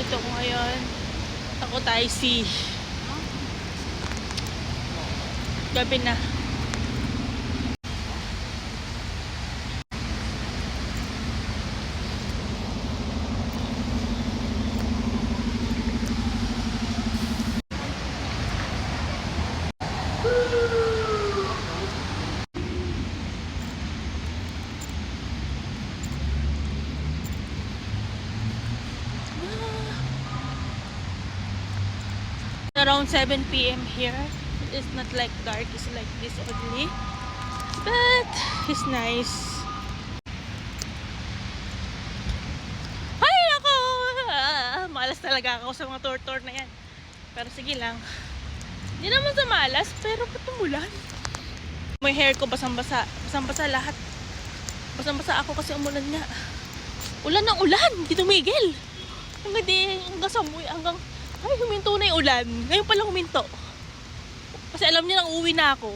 nandito ko ngayon. Ako tayo si gabi na. Around 7 p.m. here. It's not like dark, it's like this only. But it's nice. Ay, ako! Malas talaga ako sa mga tour-tour na yan. Pero sige lang. Hindi naman sa malas, pero ba't umulan? May hair ko basang-basa. Basang-basa lahat. Basang-basa ako kasi umulan nga. Ulan ng ulan! Hindi tumigil. Hanggang sa umuwi, hanggang ay, huminto na yung ulan. Ngayon palang huminto. Kasi alam niya nang uwi na ako.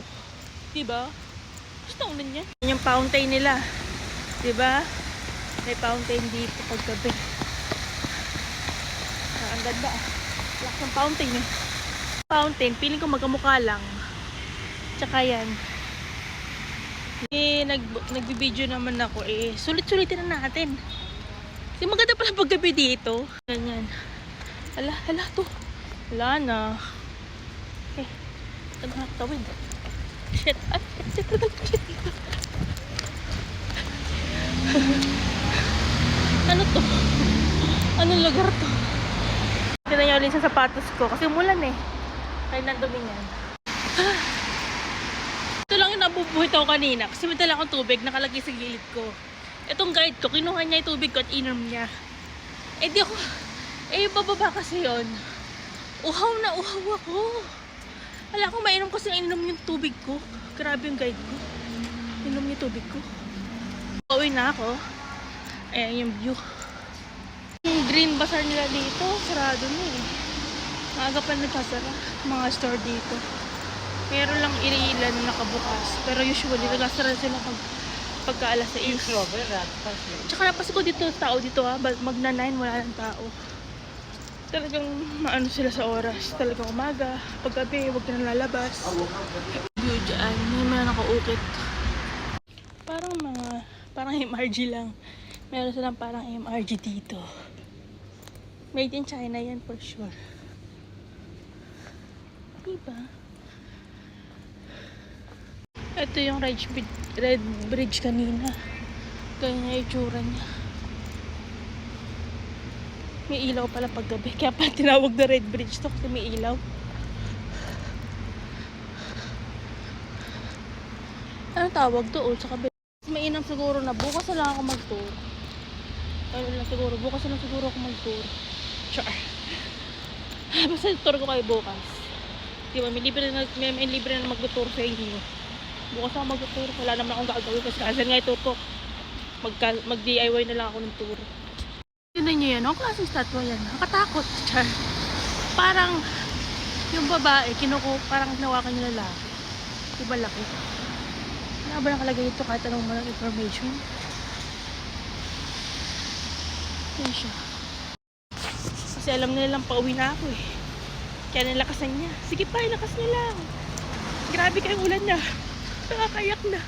Diba? Gusto na ulan niya. Yan yung fountain nila. Diba? May fountain dito paggabi. Ang ganda ah. Lakas ng fountain eh. Fountain, feeling ko magkamukha lang. Tsaka yan. Nagbibideo naman ako eh. Sulit-sulitin na natin. Kasi maganda pala paggabi dito. Ganyan. Hala to. Wala na. Eh, ito na tawid. Shit. Ay, shit. Ano to? Anong lugar to? Tignan nyo ulit sa sapatos ko. Kasi umulan eh. Kaya nandumi yan. Ito lang yung nabubuhit ako kanina. Kasi may dala akong tubig nakalagay sa gilid ko. Itong guide ko, kinuha niya yung tubig ko at inom niya. Eh di ako... Eh, bababa kasi yun. Uhaw na uhaw ako. Wala akong mainom kasi ininom yung tubig ko. Grabe yung guide ko. Inom yung tubig ko. Pauwi na ako. Ayan yung view. Yung green bazaar nila dito, sarado na eh. Maaga pa nagsasara. Mga store dito. Meron lang ilan na nakabukas. Pero usually, nagasara sila pagka alas 6. Tsaka napas ko dito, tao dito ha. Magna 9, wala ng tao. Talagang maano sila sa oras. Talagang umaga, paggabi, huwag ka na lalabas. View dyan, may mga nakaukit. Parang MRG lang. Meron silang parang MRG dito. Made in China yan for sure. Diba? Ito yung Red Bridge kanina. Ganyan yung itsura niya. May ilaw pala paggabi. Kaya pala tinawag na Red Bridge to kasi may ilaw. Anong tawag doon sa kabila? Mainam siguro na bukas na lang ako mag-tour. Ano lang siguro. Bukas na lang siguro ako mag-tour. Sure. Basta tour ko kayo bukas. Diba? May libre na mag-tour sa inyo. Bukas ako mag-tour. Wala naman akong gagawin kasi cancel nga yung tour ko. Mag-DIY na lang ako ng tour. Tignan nyo yan, ang klaseng statwa yan. Nakatakot. Char. Parang yung babae, parang hinawakan yung lalaki. Diba laki? Wala ba nakalagay ito kahit anong malang information? Yan siya. Kasi alam na nilang pauwi na ako eh. Kaya nilakasan niya. Sige pa, ilakas niya lang. Grabe kayong ulan niya. Nakakayak na.